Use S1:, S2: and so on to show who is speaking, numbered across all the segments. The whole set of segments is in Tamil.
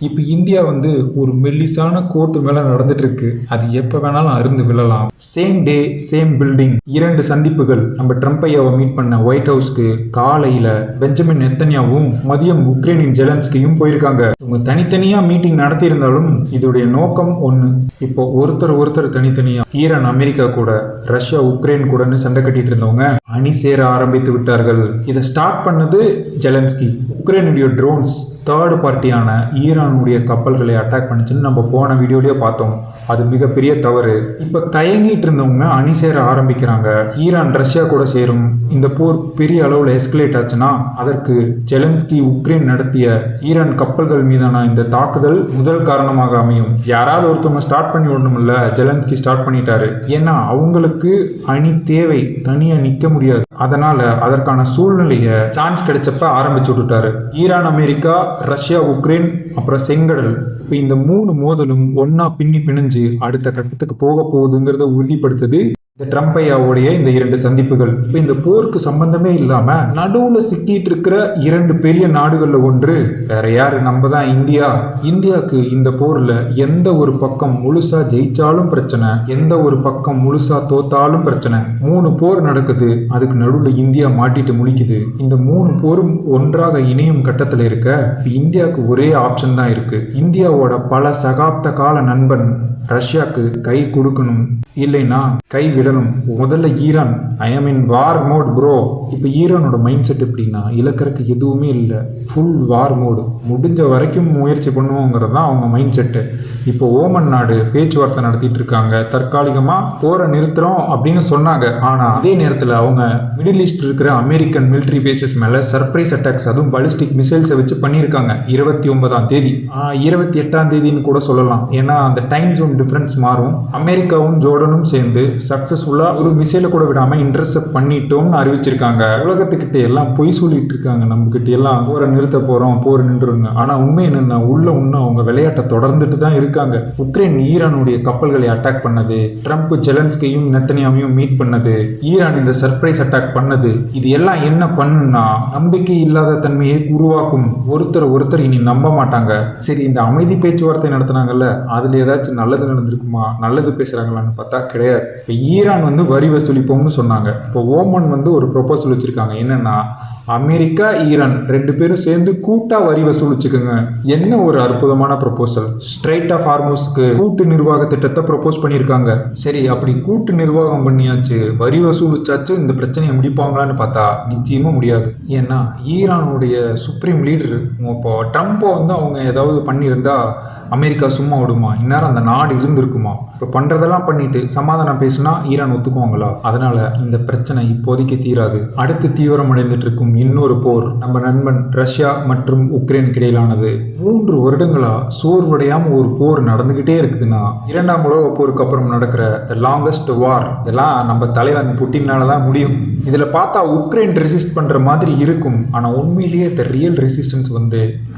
S1: இப்போ இந்தியா ஒரு மெல்லிசான கோட்டு மேல நடந்துட்டு இருக்கு. அது எப்ப வேணாலும் அருந்து விழலாம். சேம் டே சேம் பில்டிங், இரண்டு சந்திப்புகள். நம்ம ட்ரம்ப் ஐயாவை மீட் பண்ண ஒயிட் ஹவுஸ்க்கு காலையில பெஞ்சமின் நெத்தன்யாவும் மதியம் உக்ரைனின் ஜெலன்ஸ்கியும் போயிருக்காங்க. இவங்க தனித்தனியா மீட்டிங் நடத்தி இருந்தாலும் இதோடைய நோக்கம் ஒண்ணு. இப்போ ஒருத்தர் தனித்தனியா ஈரான் அமெரிக்கா கூட, ரஷ்யா உக்ரைன் கூடன்னு சண்டை கட்டிட்டு இருந்தவங்க அணி சேர ஆரம்பித்து விட்டார்கள். இதை ஸ்டார்ட் பண்ணது ஜெலன்ஸ்கி. உக்ரைனுடைய ட்ரோன்ஸ் தேர்டு பார்ட்டியான ஈரானுடைய கப்பல்களை அட்டாக் பண்ணிச்சுன்னு நம்ம போன வீடியோலயே பார்த்தோம். அது மிகப்பெரிய தவறு. இப்போ தயங்கிட்டு இருந்தவங்க அணி சேர ஆரம்பிக்கிறாங்க. ஈரான் ரஷ்யா கூட சேரும். இந்த போர் பெரிய அளவில் எஸ்கலேட் ஆச்சுன்னா அதற்கு ஜெலன்ஸ்கி உக்ரைன் நடத்திய ஈரான் கப்பல்கள் மீதான இந்த தாக்குதல் முதல் காரணமாக அமையும். யாராவது ஒருத்தவங்க ஸ்டார்ட் பண்ணி விடணும்ல, ஜெலன்ஸ்கி ஸ்டார்ட் பண்ணிட்டாரு. ஏன்னா அவங்களுக்கு அணி தேவை, தனியா நிக்க முடியாது. அதனால அதற்கான சூழ்நிலையை சான்ஸ் கிடைச்சப்ப ஆரம்பிச்சு விட்டுட்டாரு. ஈரான் அமெரிக்கா, ரஷ்யா உக்ரைன், அப்புறம் செங்கடல், இப்போ இந்த மூணு மோதலும் ஒன்னா பிணைஞ்சு அடுத்த கட்டத்துக்கு போக போகுதுங்கிறத உறுதிப்படுத்துது இந்த ட்ரம்ப் ஐயாவுடைய இந்த இரண்டு சந்திப்புகள். இப்போ இந்த போருக்கு சம்பந்தமே இல்லாம நடுவுல சிக்கிட்டு இருக்கிற இரண்டு பெரிய நாடுகள்ல ஒன்று வேற யாரு, நம்ம தான் இந்தியா. இந்தியாவுக்கு இந்த போர்ல எந்த ஒரு பக்கம் முழுசா ஜெயிச்சாலும் பிரச்சனை, எந்த ஒரு பக்கம் முழுசா தோத்தாலும் பிரச்சனை. மூணு போர் நடக்குது, அதுக்கு நடுவுல இந்தியா மாட்டிட்டு முழிக்குது. இந்த மூணு போரும் ஒன்றாக இணையும் கட்டத்துல இருக்க இந்தியாவுக்கு ஒரே ஆப்ஷன் தான் இருக்கு. இந்தியாவோட பல சகாப்த கால நண்பன் ரஷ்யாவுக்கு கை கொடுக்கணும், இல்லைன்னா கை விடணும். முதல்ல ஈரான், ஐ ஆம் இன் வார் மோட் ப்ரோ. இப்போ ஈரானோட மைண்ட் செட் எப்படின்னா, இலக்கறக்கு எதுவுமே இல்லை, ஃபுல் வார் மோடு, முடிஞ்ச வரைக்கும் முயற்சி பண்ணுவோங்கிறது தான் அவங்க மைண்ட் செட்டு. இப்போ ஓமன் நாடு பேச்சுவார்த்தை நடத்திட்டு இருக்காங்க. தற்காலிகமாக போரை நிறுத்துறோம் அப்படின்னு சொன்னாங்க. ஆனால் அதே நேரத்தில் அவங்க மிடில் ஈஸ்ட் இருக்கிற அமெரிக்கன் மிலிட்ரி பேசஸ் மேலே சர்ப்ரைஸ் அட்டாக்ஸ், அதுவும் பாலிஸ்டிக் மிசைல்ஸை வச்சு பண்ணியிருக்காங்க. 29ஆம் தேதி, 28ஆம் தேதின்னு கூட சொல்லலாம். ஏன்னா அந்த டைம் ஜோன் டிஃபரன்ஸ் மாறும். அமெரிக்காவும் ஜோர்டனும் சேர்ந்து சக்சஸ்ஃபுல்லா ஒரு மிசைலை கூட விடாம இன்டர்செப்ட் பண்ணிட்டோம்னு அறிவிச்சிருக்காங்க. உலகத்துக்கிட்ட எல்லாம் பொய் சொல்லிட்டு இருக்காங்க, நம்ம கிட்ட எல்லாம் போரை நிறுத்த போறோம், போர் நின்றுங்க. ஆனா உண்மை என்னன்னா, உள்ள இன்னும் அவங்க விளையாட்டை தொடர்ந்துட்டு தான் இருக்காங்க. உக்ரைன் ஈரானுடைய கப்பல்களை அட்டாக் பண்ணது, ட்ரம்ப் ஜெலன்ஸ்கியும் நெத்தன்யாவையும் மீட் பண்ணது, ஈரான் இந்த சர்ப்ரைஸ் அட்டாக் பண்ணது, இது எல்லாம் என்ன பண்ணுன்னா நம்பிக்கை இல்லாத தன்மையை உருவாக்கும். ஒருத்தர் இனி நம்ப மாட்டாங்க. சரி, இந்த அமைதி பேச்சுவார்த்தை நடத்தினாங்கல்ல, அதுல ஏதாச்சும் நல்லது நடந்திருக்குமா, நல்லது பேசுறாங்களான்னு பார்த்தா கிடையாது. இப்போ ஈரான் வரி வசூலிப்போம்னு சொன்னாங்க. இப்போ ஓமன் ஒரு ப்ரொபோசல் வச்சிருக்காங்க. என்னன்னா, அமெரிக்கா ஈரான் ரெண்டு பேரும் சேர்ந்து கூட்டா வரி வசூலிச்சுக்கோங்க. என்ன ஒரு அற்புதமான ப்ரொபோசல். ஸ்ட்ரைட் ஆஃப் ஹார்மோஸ்க்கு கூட்டு நிர்வாக திட்டத்தை ப்ரொபோஸ் பண்ணியிருக்காங்க. சரி, அப்படி கூட்டு நிர்வாகம் பண்ணியாச்சு, வரி வசூலிச்சாச்சு, இந்த பிரச்சனையை முடிப்பாங்களான்னு பார்த்தா நிச்சயமா முடியாது. ஏன்னா ஈரானுடைய சுப்ரீம் லீடர் இப்போ ட்ரம்ப்பை அவங்க ஏதாவது பண்ணியிருந்தா அமெரிக்கா சும்மா விடுமா? இந்நேரம் அந்த நாடு இருந்திருக்குமா? இப்போ பண்ணுறதெல்லாம் பண்ணிட்டு சமாதானம் பேசுனா ஈரான் ஒத்துக்குவாங்களா? அதனால இந்த பிரச்சனை இப்போதைக்கு தீராது. அடுத்து தீவிரம் அடைந்துட்டு இருக்கும் இன்னொரு போர் நம்ம நண்பன் ரஷ்யா மற்றும் உக்ரைனுக்கு இடையிலானது. 3 வருடங்களா சோர்வடையாம ஒரு போர் நடந்துகிட்டே இருக்குதுன்னா, 2ஆம் உலக போருக்கு அப்புறம் நடக்கிற த லாங்கஸ்ட் வார், இதெல்லாம் நம்ம தலைவன் புட்டினால தான் முடியும். இதில் பார்த்தா உக்ரைன் ரெசிஸ்ட் பண்ணுற மாதிரி இருக்கும். ஆனால் உண்மையிலேயே த ரியல் ரெசிஸ்டன்ஸ்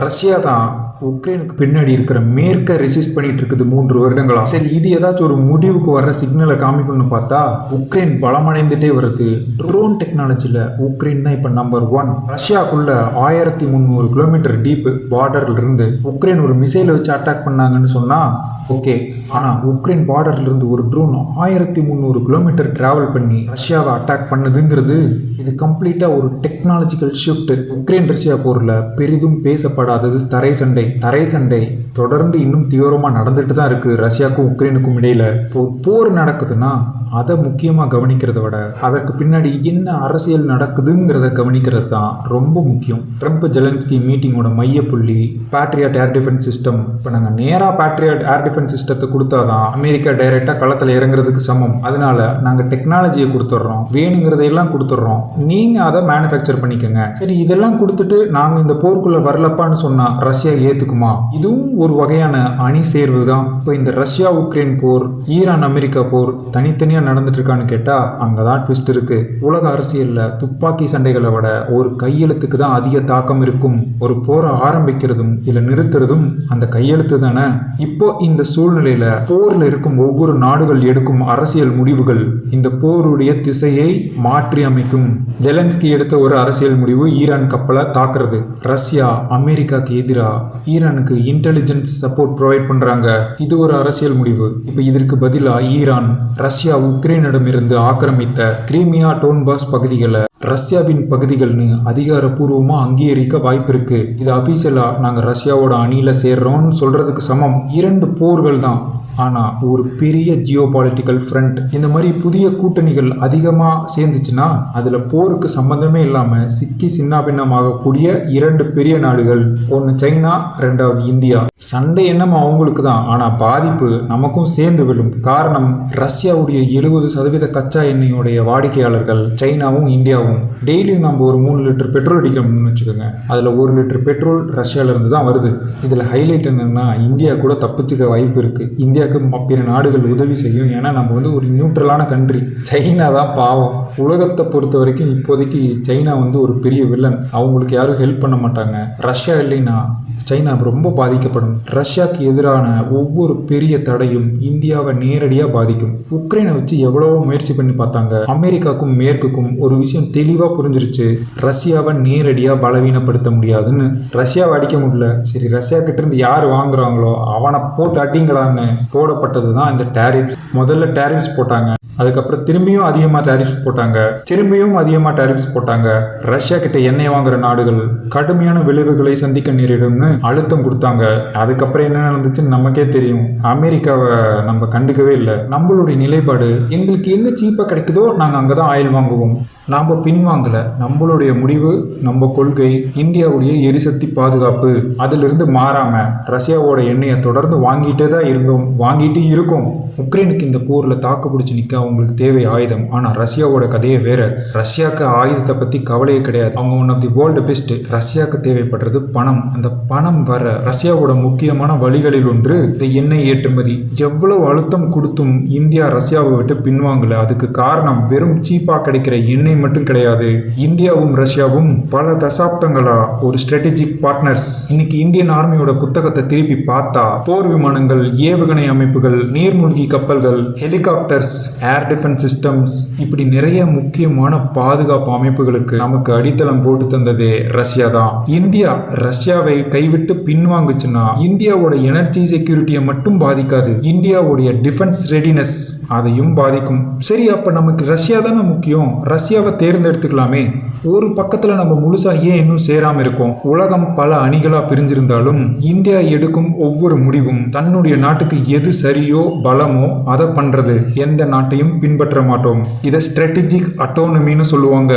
S1: ரஷ்யா தான் உக்ரைனுக்கு பின்னாடி இருக்கிற மேற்க ரெசிஸ்ட் பண்ணிட்டு இருக்குது 3 வருடங்களா. சரி, இது ஏதாச்சும் ஒரு முடிவுக்கு வர்ற சிக்னலை காமிக்கணும்னு பார்த்தா உக்ரைன் பலமடைந்துட்டே வருது. ட்ரோன் டெக்னாலஜியில் உக்ரைன் தான் இப்போ நம்பர் 1. ரஷ்யாக்குள்ள 1300 கிலோமீட்டர் டீப் பார்டர்ல இருந்து உக்ரைன் ஒரு மிசைலை வச்சு அட்டாக் பண்ணாங்கன்னு சொன்னா ஓகே. ஆனால் உக்ரைன் பார்டர்ல இருந்து ஒரு ட்ரோன் 1300 கிலோமீட்டர் டிராவல் பண்ணி ரஷ்யாவை அட்டாக் பண்ணுதுங்கிறது இது கம்ப்ளீட்டா ஒரு டெக்னாலஜிக்கல் ஷிஃப்ட். உக்ரைன் ரஷ்யா போர்ல பெரிதும் பேசப்படாதது தரை சண்டை தொடர்ந்து இன்னும் தீவிரமா நடந்துட்டு தான் இருக்கு ரஷ்யாவுக்கும் உக்ரைனுக்கும் இடையில. இப்போ போர் நடக்குதுன்னா அதை முக்கியமாக கவனிக்கிறத விட அதற்கு பின்னாடி என்ன அரசியல் நடக்குதுங்கிறத கவனிக்கிறது தான் ரொம்ப முக்கியம். ட்ரம்ப் ஜெலன்ஸ்கி மீட்டிங்கோட மைய புள்ளி பேட்ரியாட் ஏர் டிஃபென்ஸ் சிஸ்டம். இப்போ நாங்கள் நேராக பேட்ரியாட் ஏர் டிஃபென்ஸ் சிஸ்டத்தை கொடுத்தாதான் அமெரிக்கா டைரெக்டாக களத்தில் இறங்குறதுக்கு சமம். அதனால நாங்கள் டெக்னாலஜியை கொடுத்துட்றோம், வேணுங்கிறதையெல்லாம் கொடுத்துட்றோம், நீங்கள் அதை மேனுஃபேக்சர் பண்ணிக்கோங்க. சரி, இதெல்லாம் கொடுத்துட்டு நாங்கள் இந்த போருக்குள்ளே வரலப்பான்னு சொன்னால் ரஷ்யா ஏற்றுக்குமா? இதுவும் ஒரு வகையான அணி சேர்வு தான். இப்போ இந்த ரஷ்யா உக்ரைன் போர், ஈரான் அமெரிக்கா போர் தனித்தனியாக நடந்துட்டு இருக்கான்னு கேட்டா அங்கதான் ட்விஸ்ட் இருக்கு. உலக அரசியல்ல துப்பாக்கி சண்டைகளை விட ஒரு கையெழுத்துக்கு தான் அதிக தாக்கம் இருக்கும். ஒரு போரை ஆரம்பிக்கிறதும் இல்ல நிறுத்துறதும் அந்த கையெழுத்து தானே. இப்போ இந்த சூழ்நிலையில போர்ல இருக்கும் ஒவ்வொரு நாடுகள் எடுக்கும் அரசியல் முடிவுகள் இந்த போருடைய திசையை மாற்றி மாற்றி அமைக்கும். ஜெலன்ஸ்கி எடுத்த ஒரு அரசியல் முடிவு ஈரான் கப்பலை தாக்குறது. ரஷ்யா அமெரிக்காக்கு எதிராக ஈரானுக்கு இன்டெலிஜென்ஸ் சப்போர்ட் ப்ரொவைட் பண்றாங்க. இது ஒரு அரசியல் முடிவு. இப்போ இதற்கு பதிலாக ஈரான் ரஷ்யா உக்ரைனிடமிருந்து ஆக்கிரமித்த கிரீமியா டோன்பாஸ் பகுதிகளை ரஷ்யாவின் பகுதிகள்னு அதிகாரப்பூர்வமாக அங்கீகரிக்க வாய்ப்பு இருக்கு. இது அபிஷியலாக நாங்கள் ரஷ்யாவோட அணியில் சேர்றோம்னு சொல்றதுக்கு சமம். 2 போர்கள் தான், ஆனால் ஒரு பெரிய ஜியோ பாலிட்டிக்கல் ஃப்ரண்ட். இந்த மாதிரி புதிய கூட்டணிகள் அதிகமாக சேர்ந்துச்சுன்னா அதில் போருக்கு சம்பந்தமே இல்லாமல் சிக்கி சின்னாபின்னமாகக்கூடிய 2 பெரிய நாடுகள். ஒன்று சைனா, 2வது இந்தியா. சண்டை என்னமோ அவங்களுக்கு தான், ஆனால் பாதிப்பு நமக்கும் சேர்ந்து விழும். காரணம், ரஷ்யாவுடைய 70% கச்சா எண்ணெயோடைய வாடிக்கையாளர்கள் சைனாவும் இந்தியாவும். டெய்லியும் நம்ம ஒரு 3 லிட்டர் பெட்ரோல் அடிக்கணும்னு வச்சுக்கோங்க, அதில் 1 லிட்டர் பெட்ரோல் ரஷ்யாவிலேருந்து தான் வருது. இதில் ஹைலைட் என்னென்னா, இந்தியா கூட தப்பிச்சுக்க வாய்ப்பு இருக்குது. இந்தியாவுக்கு பிற நாடுகள் உதவி செய்யும். ஏன்னா நம்ம ஒரு நியூட்ரலான கண்ட்ரி. சைனா தான் பாவம். உலகத்தை பொறுத்த வரைக்கும் இப்போதைக்கு சைனா ஒரு பெரிய வில்லன். அவங்களுக்கு யாரும் ஹெல்ப் பண்ண மாட்டாங்க. ரஷ்யா இல்லைன்னா சைனா ரொம்ப பாதிக்கப்படும். ரஷ்யாவுக்கு எதிரான ஒவ்வொரு பெரிய தடையும் இந்தியாவை நேரடியாக பாதிக்கும். உக்ரைனை வச்சு எவ்வளவோ முயற்சி பண்ணி பார்த்தாங்க. அமெரிக்காவுக்கும் மேற்குக்கும் ஒரு விஷயம் தெளிவாக புரிஞ்சிருச்சு, ரஷ்யாவை நேரடியாக பலவீனப்படுத்த முடியாதுன்னு. ரஷ்யாவை அடிக்க முடியல, சரி ரஷ்யா கிட்ட இருந்து யார் வாங்குறாங்களோ அவனை போட்டு அடிங்களான்னு போடப்பட்டது தான் இந்த டேரிஃப்ஸ். முதல்ல டேரிஃப்ஸ் போட்டாங்க, அதுக்கப்புறம் திரும்பியும் அதிகமாக டேரிஃப்ஸ் போட்டாங்க, திரும்பியும் அதிகமாக டேரிஃப்ஸ் போட்டாங்க. ரஷ்யா கிட்ட எண்ணெய் வாங்குற நாடுகள் கடுமையான விளைவுகளை சந்திக்க நேரிடும்னு அழுத்தம் கொடுத்தாங்க. அதுக்கப்புறம் என்ன நடந்துச்சுன்னு நமக்கே தெரியும். அமெரிக்காவை நம்ம கண்டுக்கவே இல்லை. நம்மளுடைய நிலைப்பாடு, எங்களுக்கு எங்கே சீப்பாக கிடைக்குதோ நாங்கள் அங்கே தான் ஆயில் வாங்குவோம். நாம் பின்வாங்கலை. நம்மளுடைய முடிவு, நம்ம கொள்கை இந்தியாவுடைய எரிசக்தி பாதுகாப்பு. அதிலிருந்து மாறாமல் ரஷ்யாவோட எண்ணெயை தொடர்ந்து வாங்கிட்டே தான் இருந்தோம், வாங்கிட்டு இருக்கோம். உக்ரைனுக்கு இந்த போரில் தாக்கு பிடிச்சி நிற்க அவங்களுக்கு தேவை ஆயுதம். ஆனால் ரஷ்யாவோட கதையே வேற. ரஷ்யாவுக்கு ஆயுதத்தை பற்றி கவலையே கிடையாது. அவங்க one of the world best. ரஷ்யாவுக்கு தேவைப்படுறது பணம். அந்த பணம் வர ரஷ்யாவோட முக்கியமான வழிகளில் ஒன்று இந்த எண்ணெய் ஏற்றுமதி. எவ்வளவு அழுத்தம் கொடுத்தும் இந்தியா ரஷ்யாவை விட்டு பின்வாங்கல. அதுக்கு காரணம் வெறும் சீப்பாக கிடைக்கிற எண்ணெய் மட்டும் கிடையாது. இந்தியாவும் ரஷ்யாவும் பல தசாப்தங்களா ஒரு ஸ்ட்ராட்டஜிக் பார்ட்னர்ஸ். இன்னைக்கு இந்தியன் ஆர்மியோட புத்தகத்தை திருப்பி பார்த்தா போர் விமானங்கள், ஏவுகணை அமைப்புகள், நீர்மூழ்கி கப்பல்கள், ஹெலிகாப்டர்ஸ், ஏர் டிஃபென்ஸ் சிஸ்டம்ஸ், இப்படி நிறைய முக்கியமான பாதுகாப்பு அமைப்புகளுக்கு நமக்கு அடித்தளம் போட்டு தந்ததே ரஷ்யா தான். இந்தியா ரஷ்யாவை கைவிட்டு பின்வாங்குச்சுன்னா இந்தியாவோட எனர்ஜி செக்யூரிட்டியை மட்டும் பாதிக்காது, இந்தியாவுடைய டிஃபென்ஸ் ரெடினஸ் அதையும் பாதிக்கும். சரி, அப்ப நமக்கு ரஷ்யா தானே முக்கியம், ரஷ்யாவை தேர்ந்தெடுத்துக்கலாமே. ஒரு பக்கத்துல நம்ம முழுசா ஏன் இன்னும் சேராம இருக்கோம்? உலகம் பல அணிகளா பிரிஞ்சிருந்தாலும் இந்தியா எடுக்கும் ஒவ்வொரு முடிவும் தன்னுடைய நாட்டுக்கு எது சரியோ பலமோ அதை பண்றது. எந்த நாட்டையும் பின்பற்ற மாட்டோம். இதை ஸ்ட்ராட்டஜிக் அட்டோனமின்னு சொல்லுவாங்க.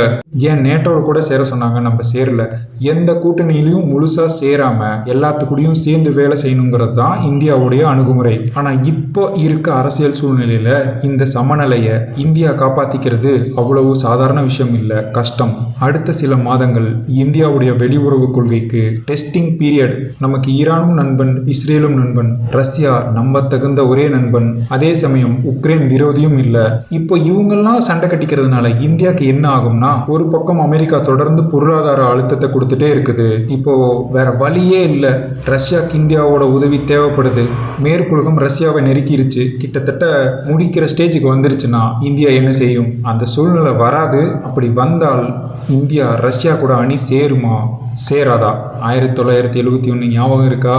S1: ஏன் நேட்டோவில் கூட சேர சொன்னாங்க, நம்ம சேரல. எந்த கூட்டணியிலையும் முழுசா சேராம எல்லாத்துக்கூடையும் சேர்ந்து வேலை செய்யணுங்கிறது தான் இந்தியாவுடைய அணுகுமுறை. ஆனா இப்போ இருக்க அரசியல் சூழ்நிலையில இந்த சமநிலையை இந்தியா காப்பாத்திக்கிறது அவ்வளவு சாதாரண விஷயம் இல்லை, கஷ்டம். அடுத்த சில மாதங்கள் இந்தியாவுடைய வெளியுறவு கொள்கைக்கு டெஸ்டிங் பீரியட். நமக்கு ஈரானும் நண்பன், இஸ்ரேலும் நண்பன், ரஷ்யா நம்ப தகுந்த ஒரே நண்பன், அதே சமயம் உக்ரைன் விரோதியும் இல்லை. இப்போ இவங்கெல்லாம் சண்டை கட்டிக்கிறதுனால இந்தியாவுக்கு என்ன ஆகும்னா, ஒரு பக்கம் அமெரிக்கா தொடர்ந்து பொருளாதார அழுத்தத்தை கொடுத்துட்டே இருக்குது. இப்போ வேற வழியே இல்லை, ரஷ்யாவுக்கு இந்தியாவோட உதவி தேவைப்படுது. மேற்குலகம் ரஷ்யாவை நெருக்கிருச்சு, கிட்டத்தட்ட முடிக்கிற ஸ்டேஜுக்கு வந்துருச்சுன்னா இந்தியா என்ன செய்யும்? அந்த சூழ்நிலை வராது. அப்படி வந்தால் இந்தியா ரஷ்யா கூட அணி சேருமா சேராதா? 1971 ஞாபகம் இருக்கா?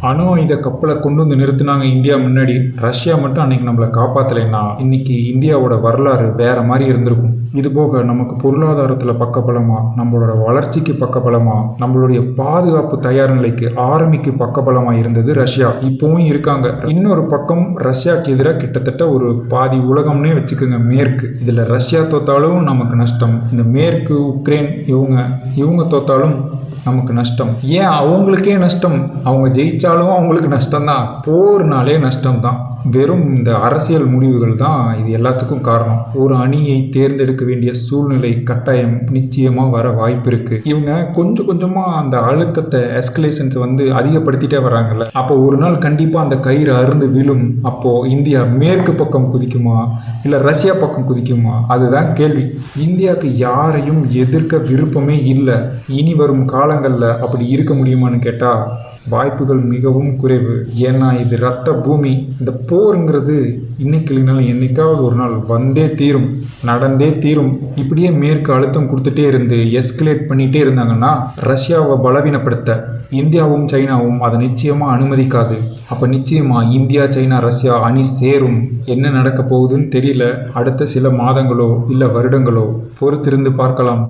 S1: அணு ஆயுத கப்பலை கொண்டு வந்து நிறுத்தினாங்க இந்தியா முன்னாடி. ரஷ்யா மட்டும் அன்னைக்கு நம்மளை காப்பாற்றலைன்னா இன்னைக்கு இந்தியாவோட வரலாறு வேற மாதிரி இருந்திருக்கும். இது போக நமக்கு பொருளாதாரத்தில் பக்கபலமா, நம்மளோட வளர்ச்சிக்கு பக்கபலமா, நம்மளுடைய பாதுகாப்பு தயார் நிலைக்கு ஆர்மிக்கு பக்கபலமா இருந்தது ரஷ்யா. இப்பவும் இருக்காங்க. இன்னொரு பக்கம் ரஷ்யாவுக்கு எதிராக கிட்டத்தட்ட ஒரு பாதி உலகம்னே வச்சுக்கோங்க மேற்கு. இதில் ரஷ்யா தோத்தாலும் நமக்கு நஷ்டம். இந்த மேற்கு, உக்ரைன் இவங்க தோத்தாலும் நமக்கு நஷ்டம். ஏன் அவங்களுக்கே நஷ்டம்? அவங்க ஜெயிச்சாலும் அவங்களுக்கு நஷ்டம்தான். போர்னாலே நஷ்டம்தான். வெறும் இந்த அரசியல் முடிவுகள் தான் இது எல்லாத்துக்கும் காரணம். ஒரு அணியை தேர்ந்தெடுக்க வேண்டிய சூழ்நிலை கட்டாயம் நிச்சயமாக வர வாய்ப்பு இருக்கு. இவங்க கொஞ்சம் கொஞ்சமாக அந்த அழுத்தத்தை, எஸ்கலேஷன்ஸ் அதிகப்படுத்திட்டே வராங்கல்ல. அப்போ ஒரு நாள் கண்டிப்பாக அந்த கயிறு அருந்து விழும். அப்போ இந்தியா மேற்கு பக்கம் குதிக்குமா இல்லை ரஷ்யா பக்கம் குதிக்குமா? அதுதான் கேள்வி. இந்தியாவுக்கு யாரையும் எதிர்க்க விருப்பமே இல்லை. இனி வரும் கால காலங்களில் அப்படி இருக்க முடியுமான்னு கேட்டால் வாய்ப்புகள் மிகவும் குறைவு. ஏன்னா இது ரத்த பூமி. இந்த போருங்கிறது இன்னைக்கு இல்லைனாலும் என்னைக்காவது ஒரு நாள் வந்தே தீரும், நடந்தே தீரும். இப்படியே மேற்கு அழுத்தம் கொடுத்துட்டே இருந்து எஸ்கலேட் பண்ணிகிட்டே இருந்தாங்கன்னா ரஷ்யாவை பலவீனப்படுத்த இந்தியாவும் சைனாவும் அதை நிச்சயமாக அனுமதிக்காது. அப்போ நிச்சயமாக இந்தியா, சைனா, ரஷ்யா அணி சேரும். என்ன நடக்க போகுதுன்னு தெரியல. அடுத்த சில மாதங்களோ இல்லை வருடங்களோ பொறுத்திருந்து பார்க்கலாம்.